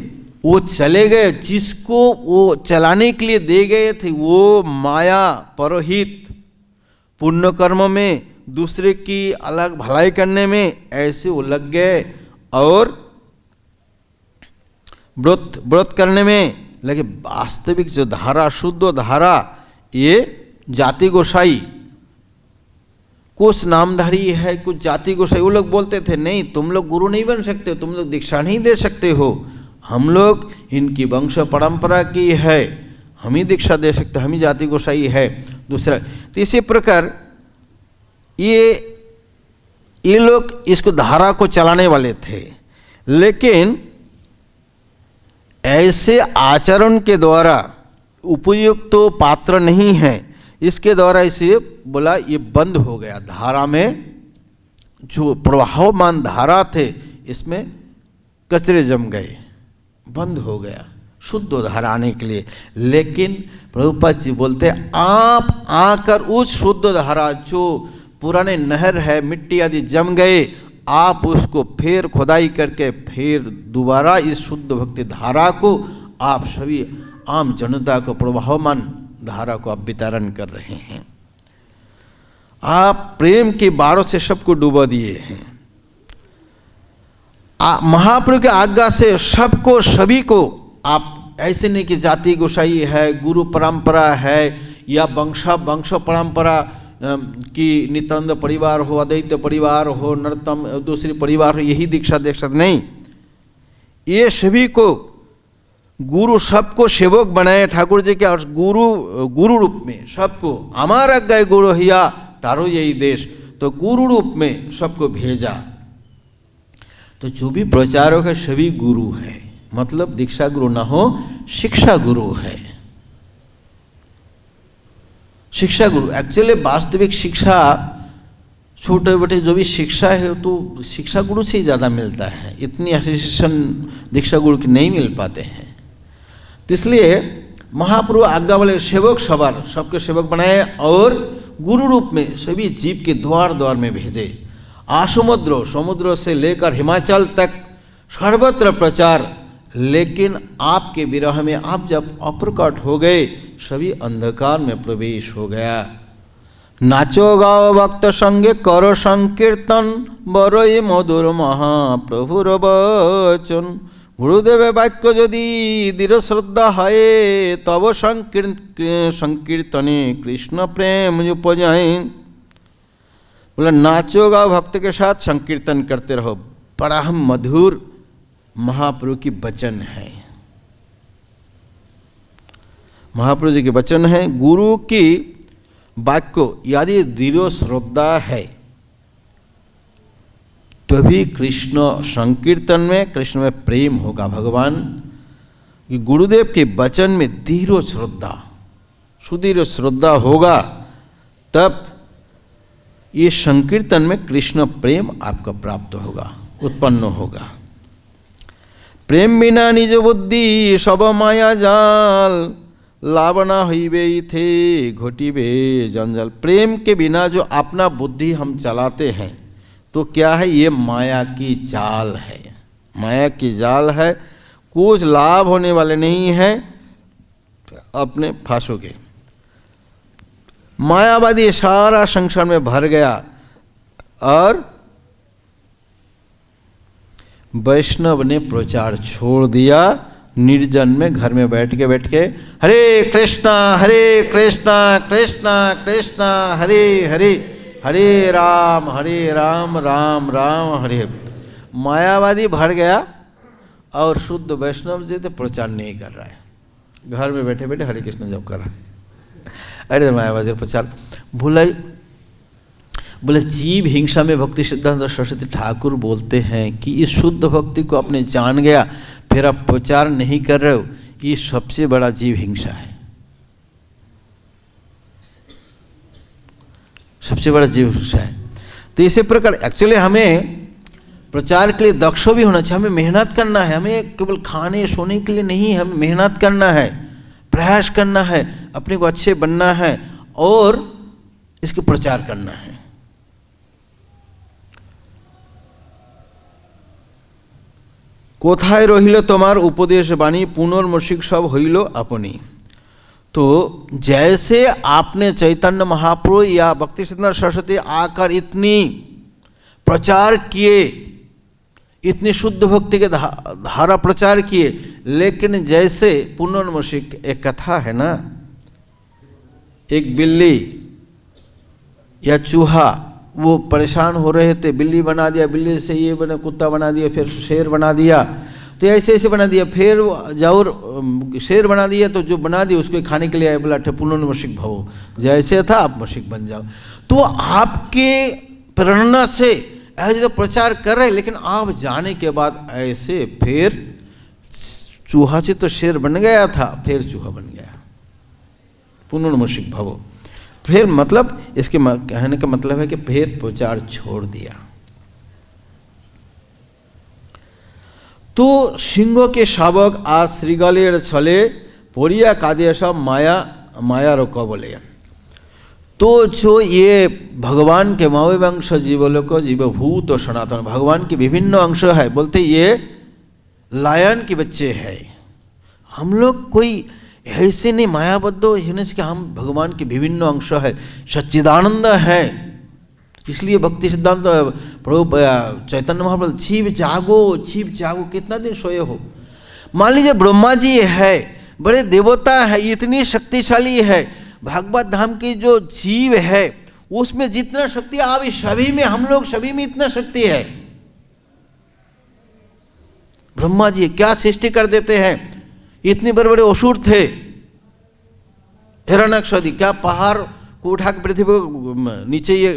वो चले गए। जिसको वो चलाने के लिए दे गए थे, वो माया परोहित पुण्य कर्म में, दूसरे की अलग भलाई करने में ऐसे वो लग गए, और व्रत करने में लगे। वास्तविक जो धारा, शुद्ध धारा, ये जाति गोसाई, कुछ नामधारी है, कुछ जाति गोसाई, वो लोग बोलते थे नहीं तुम लोग गुरु नहीं बन सकते, तुम लोग दीक्षा नहीं दे सकते हो, हम लोग इनकी वंश परंपरा की है, हम ही दीक्षा दे सकते, हम ही जाति गोसाई है। दूसरा, तो इसी प्रकार ये लोग इसको धारा को चलाने वाले थे, लेकिन ऐसे आचरण के द्वारा उपयुक्त तो पात्र नहीं है, इसके द्वारा इसे बोला ये बंद हो गया। धारा में जो प्रवाहमान धारा थे, इसमें कचरे जम गए, बंद हो गया, शुद्ध धारा आने के लिए। लेकिन प्रभुपाद जी बोलते हैं आप आकर उस शुद्ध धारा जो पुराने नहर है, मिट्टी आदि जम गए, आप उसको फिर खुदाई करके फिर दोबारा इस शुद्ध भक्ति धारा को आप सभी आम जनता को प्रवाहमान धारा को आप वितरण कर रहे हैं। आप प्रेम के बारों से सबको डुबा दिए हैं। महाप्रभु की आज्ञा से सबको, सभी को आप ऐसे नहीं कि जाति गोसाई है, गुरु परंपरा है या वंश परंपरा कि नित्यानंद परिवार हो, अद्वैत परिवार हो, नरोत्तम दूसरी परिवार हो, यही दीक्षा देख सकते नहीं। ये सभी को गुरु सबको सेवक बनाए ठाकुर जी के, और गुरु रूप में सबको अमार आज्ञा गुरु हिया तारो यही देश, तो गुरु रूप में सबको भेजा। तो जो भी प्रचारक है सभी गुरु है, मतलब दीक्षा गुरु ना हो, शिक्षा गुरु है। शिक्षा गुरु एक्चुअली वास्तविक शिक्षा, छोटे बड़े जो भी शिक्षा है तो शिक्षा गुरु से ही ज़्यादा मिलता है, इतनी एसोसिएशन दीक्षा गुरु की नहीं मिल पाते हैं। तो इसलिए महाप्रभु आज्ञा वाले सेवक सवार सबके सेवक बनाए और गुरु रूप में सभी जीव के द्वार द्वार में भेजे। समुद्र से लेकर हिमाचल तक सर्वत्र प्रचार। लेकिन आपके विरह में आप जब अप्रकट हो गए, सभी अंधकार में प्रवेश हो गया। नाचो गाओ भक्त संगे करो संकीर्तन, बरई मधुर महाप्रभुर वचन। गुरुदेव वाक्य यदि दृढ़ श्रद्धा है, तब संकीर्तने कृष्ण प्रेम उपजाए। बोला नाचो गाओ भक्त के साथ संकीर्तन करते रहो। बड़ा हम मधुर महाप्रभु की वचन है, महाप्रभु जी के वचन है। गुरु की वाक्य यदि दृढ़ श्रद्धा है तभी कृष्ण संकीर्तन में, कृष्ण में प्रेम होगा। भगवान गुरुदेव के वचन में दृढ़ श्रद्धा, सुदृढ़ श्रद्धा होगा, तब ये संकीर्तन में कृष्ण प्रेम आपका प्राप्त होगा, उत्पन्न होगा। प्रेम बिना निज बुद्धि सब माया जाल, लावना हईबे थे घटिबे जंजाल। प्रेम के बिना जो अपना बुद्धि हम चलाते हैं तो क्या है, ये माया की जाल है, माया की जाल है, कुछ लाभ होने वाले नहीं है, अपने फांसोगे। मायावादी सारा संसार में भर गया और वैष्णव ने प्रचार छोड़ दिया। निर्जन में घर में बैठ के हरे कृष्णा कृष्णा कृष्णा हरे हरे, हरे राम राम राम हरे। मायावादी भर गया और शुद्ध वैष्णव जी तो प्रचार नहीं कर रहा है, घर में बैठे बैठे हरे कृष्ण जप कर रहा है। अरे मायावादी प्रचार भूलाई। बोले जीव हिंसा में भक्ति सिद्धांत सरस्वती ठाकुर बोलते हैं कि इस शुद्ध भक्ति को आपने जान गया, फिर आप प्रचार नहीं कर रहे हो, ये सबसे बड़ा जीव हिंसा है, सबसे बड़ा जीव हिंसा है। तो इसी प्रकार एक्चुअली हमें प्रचार के लिए दक्ष भी होना चाहिए, हमें मेहनत करना है, हमें केवल खाने सोने के लिए नहीं, हमें मेहनत करना है, प्रयास करना है, अपने को अच्छे बनना है और इसके प्रचार करना है। कोथाय रहिल तोमार उपदेश बाणी, पुनर्मसिक सब हইল अपनी। तो जैसे आपने चैतन्य महाप्रभु या भक्ति सिद्धांत सरस्वती आकर इतनी प्रचार किए, इतनी शुद्ध भक्ति के धारा प्रचार किए, लेकिन जैसे पुनर्मसिक एक कथा है ना, एक बिल्ली या चूहा वो परेशान हो रहे थे, बिल्ली बना दिया, बिल्ली से ये बना, कुत्ता बना दिया, फिर शेर बना दिया, तो ऐसे ऐसे बना दिया, फिर जाओ शेर बना दिया, तो जो बना दिया उसको खाने के लिए आए, बोला पुनर्मसिक भवो, जैसे था आप मसिक बन जाओ। तो आपके प्रेरणा से ऐसे तो प्रचार कर रहे, लेकिन आप जाने के बाद ऐसे फिर चूहा से तो शेर बन गया था, फिर चूहा बन गया, पुनर्मसिक भवो। फिर मतलब इसके कहने का मतलब है कि फिर प्रचार छोड़ दिया। तो सिंह के शावक आज श्रीगलेर छले पड़िया कादिया सब मायार कबले। तो जो ये भगवान के मावे अंश जीवलोक जीवभूत और सनातन, भगवान के विभिन्न अंश है, बोलते ये लायन के बच्चे हैं। हम लोग कोई ऐसे नहीं मायाबद्ध होने से कि हम भगवान के विभिन्न अंश है, सच्चिदानंद है। इसलिए भक्ति सिद्धांत प्रभु चैतन्य महाप्रभु छिप जागो, कितना दिन सोए हो। मान लीजिए ब्रह्मा जी है, बड़े देवता है, इतनी शक्तिशाली है, भागवत धाम की जो जीव है उसमें जितना शक्ति आप सभी में, हम लोग सभी में इतना शक्ति है। ब्रह्मा जी क्या सृष्टि कर देते हैं, इतने बड़े बड़े असुर थे, हिरण्यकश्यप क्या पहाड़ को उठा के पृथ्वी को नीचे ये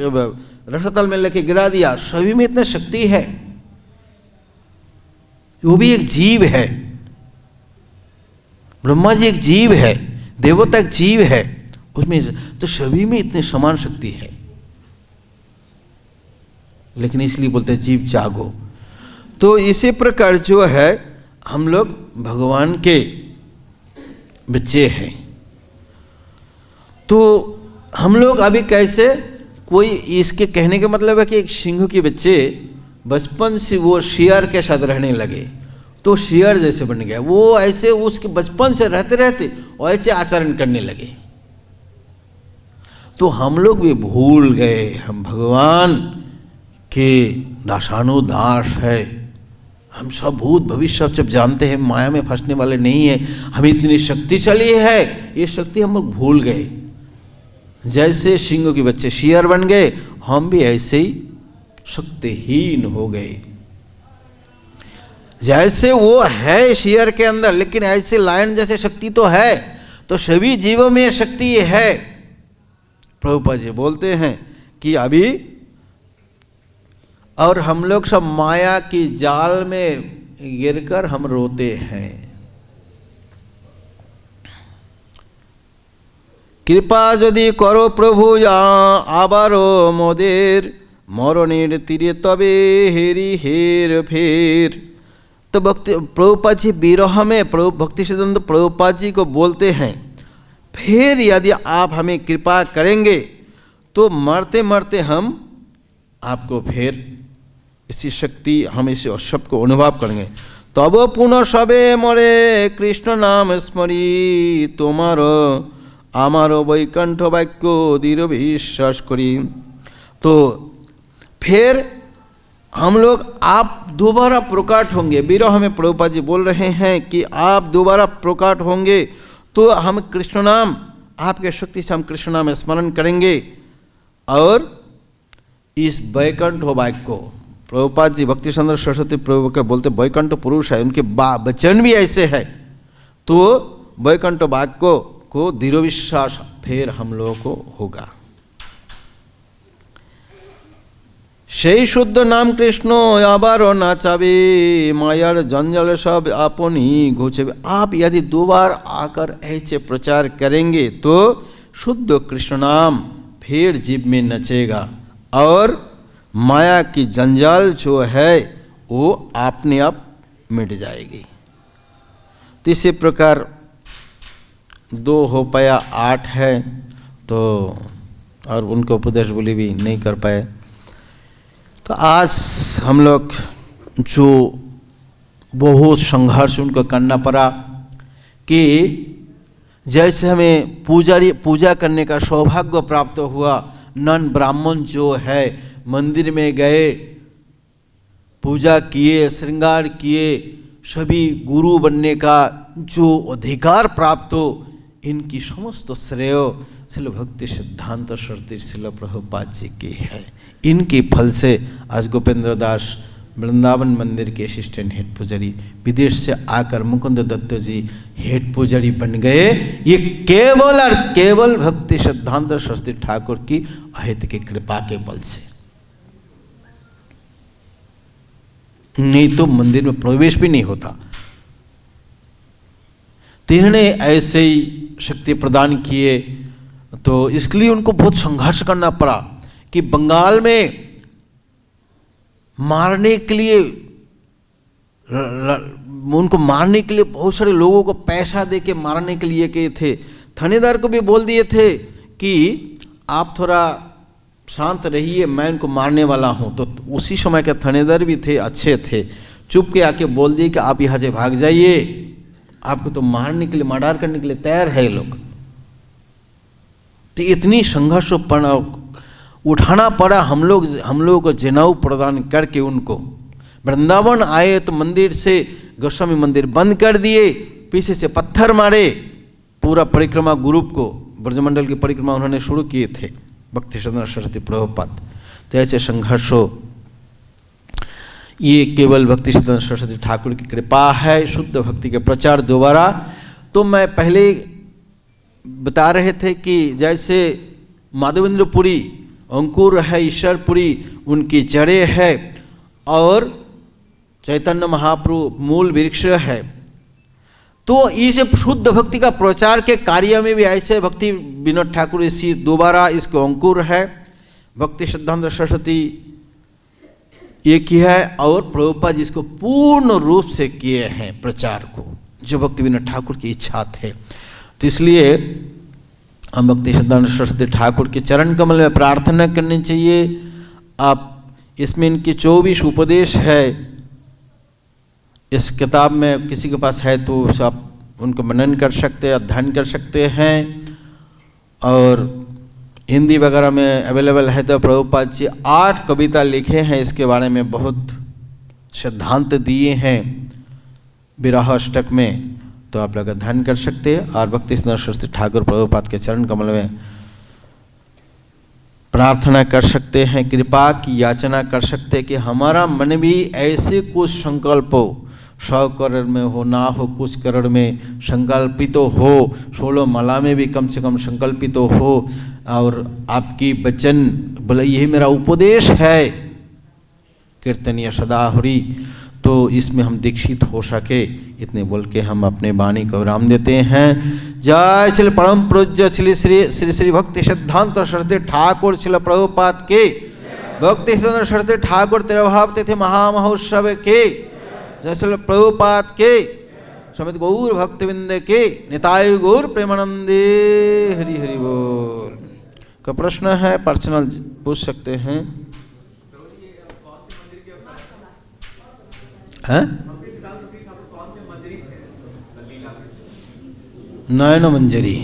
रसतल में लेके गिरा दिया, सभी में इतनी शक्ति है। वो भी एक जीव है, ब्रह्मा जी एक जीव है, देवता एक जीव है, उसमें तो सभी में इतनी समान शक्ति है। लेकिन इसलिए बोलते हैं जीव जागो। तो इसी प्रकार जो है हम लोग भगवान के बच्चे हैं। तो हम लोग अभी कैसे, कोई इसके कहने का मतलब है कि एक सिंह के बच्चे बचपन से वो शेर के साथ रहने लगे तो शेर जैसे बन गया, वो ऐसे उसके बचपन से रहते रहते और ऐसे आचरण करने लगे। तो हम लोग भी भूल गए, हम भगवान के दासानुदास है, हम सब भूत भविष्य सब जानते हैं, माया में फंसने वाले नहीं है, हमें इतनी शक्तिशाली है, ये शक्ति हम लोग भूल गए। जैसे सिंह के बच्चे शेर बन गए, हम भी ऐसे ही शक्तिहीन हो गए। जैसे वो है शेर के अंदर, लेकिन ऐसे लायन जैसे शक्ति तो है, तो सभी जीवों में शक्ति है। प्रभुपाद जी बोलते हैं कि अभी और हम लोग सब माया की जाल में गिरकर हम रोते हैं। कृपा यदि करो प्रभु आबारो मोदेर मरणेर तीरे तबे हेरी हेर फेर। तो भक्ति प्रभुपाद जी विरह में भक्ति सिद्धांत प्रभुपाद जी को बोलते हैं, फिर यदि आप हमें कृपा करेंगे तो मरते मरते हम आपको फिर इसी शक्ति, हम इस सबको अनुभव करेंगे। तब पुनः सबे मरे कृष्ण नाम स्मरी तुम्हारो आमारो वैकुंठ वाक्य दृढ़ विश्वास करी। तो फिर हम लोग आप दोबारा प्रकट होंगे। विरह में प्रभुपाद जी बोल रहे हैं कि आप दोबारा प्रकट होंगे तो हम कृष्ण नाम, आपके शक्ति से हम कृष्ण नाम स्मरण करेंगे और इस वैकुंठ वाक्य को, प्रभुपाद जी भक्ति चंद्र सरस्वती प्रभु के बोलते वैकुंठ पुरुष है, उनके वचन भी ऐसे है। तो वैकुंठ वाक्य को दृढ़ विश्वास फिर हम लोगों को होगा। সেই শুদ্ধ নাম কৃষ্ণ আবারও নাচাবে মায়ার जंजाल सब अपनी घोचेबे। आप यदि दोबार आकर ऐसे प्रचार करेंगे तो शुद्ध कृष्ण नाम फिर जीव में नचेगा और माया की जंजाल जो है वो अपने आप मिट जाएगी। तो इसी प्रकार 2 हो पाया 8 है, तो और उनको उपदेश बोली भी नहीं कर पाए। तो आज हम लोग जो बहुत संघर्ष उनको करना पड़ा कि जैसे हमें पूजा करने का सौभाग्य प्राप्त हुआ, नन ब्राह्मण जो है मंदिर में गए, पूजा किए, श्रृंगार किए, सभी गुरु बनने का जो अधिकार प्राप्त हो, इनकी समस्त श्रेय श्रील भक्ति सिद्धांत सरस्वती श्रील प्रभुपाद जी की है। इनके फल से आज गोपेंद्र दास वृंदावन मंदिर के असिस्टेंट हेड पुजारी, विदेश से आकर मुकुंद दत्त जी हेड पुजारी बन गए। ये केवल और केवल भक्ति सिद्धांत सरस्वती ठाकुर की अहित की कृपा के बल से, नहीं तो मंदिर में प्रवेश भी नहीं होता। तो इन्होंने ऐसे ही शक्ति प्रदान किए, तो इसलिए उनको बहुत संघर्ष करना पड़ा कि बंगाल में मारने के लिए उनको मारने के लिए बहुत सारे लोगों को पैसा दे के मारने के लिए गए थे। थानेदार को भी बोल दिए थे कि आप थोड़ा शांत रहिए, मैं इनको मारने वाला हूँ। तो उसी समय के थानेदार भी थे, अच्छे थे, चुप के आके बोल दिए कि आप यहाँ से भाग जाइए, आपको तो मारने के लिए, मर्डर करने के लिए तैयार है ये लोग। तो इतनी संघर्ष उठाना पड़ा हम लोग को जनेऊ प्रदान करके। उनको वृंदावन आए तो मंदिर से गोस्वामी मंदिर बंद कर दिए, पीछे से पत्थर मारे, पूरा परिक्रमा ग्रुप को, ब्रजमंडल की परिक्रमा उन्होंने शुरू किए थे, भक्ति सिद्धांत सरस्वती प्रभुपाद। तो ऐसे संघर्ष हो, ये केवल भक्ति सिद्धांत सरस्वती ठाकुर की कृपा है, शुद्ध भक्ति के प्रचार दोबारा। तो मैं पहले बता रहे थे कि जैसे माधवेंद्रपुरी अंकुर है, ईश्वरपुरी उनकी जड़ें है, और चैतन्य महाप्रभु मूल वृक्ष है। तो इस शुद्ध भक्ति का प्रचार के कार्य में भी ऐसे भक्ति विनोद ठाकुर इसी दोबारा इसको अंकुर है। भक्ति सिद्धांत सरस्वती ये किया है, और प्रभुपाद जी इसको पूर्ण रूप से किए हैं प्रचार को, जो भक्ति विनोद ठाकुर की इच्छा थे। तो इसलिए हम भक्ति सिद्धांत सरस्वती ठाकुर के चरण कमल में प्रार्थना करनी चाहिए। आप इसमें इनके 24 उपदेश है, इस किताब में किसी के पास है तो आप उनको मनन कर सकते हैं, अध्ययन कर सकते हैं, और हिंदी वगैरह में अवेलेबल है। तो प्रभुपाद जी 8 कविता लिखे हैं, इसके बारे में बहुत सिद्धांत दिए हैं विरह अष्टक में, तो आप लोग अध्ययन कर सकते हैं। और भक्ति सिद्धांत सरस्वती ठाकुर प्रभुपाद के चरण कमल में प्रार्थना कर सकते हैं, कृपा की याचना कर सकते हैं कि हमारा मन भी ऐसे कुछ संकल्प हो, 100 करोड़ में हो ना हो, कुछ करोड़ में संकल्पित हो, 16 माला में भी कम से कम संकल्पित हो, और आपकी वचन बोले यही मेरा उपदेश है कीर्तनीय सदा हरि, तो इसमें हम दीक्षित हो सके, इतने बोल के हम अपने वाणी को विराम देते हैं। जय श्री परम पूज्य श्री श्री श्री श्री भक्ति सिद्धांत सरस्वती ठाकुर श्रील प्रभुपाद के, भक्ति सिद्धांत सरस्वती ठाकुर तिरुभाव तिथि महामहोत्सव के, जय श्री प्रभुपाद के, समित गौर भक्तविंद के, निताय गौर प्रेमानंदे, हरि हरि बोल। का प्रश्न है पर्सनल पूछ सकते हैं। नयन मंजरी,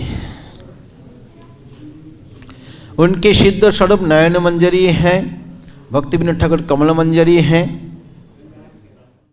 उनके सिद्ध स्वरूप नयन मंजरी हैं। भक्ति विनोद ठाकुर कमल मंजरी हैं।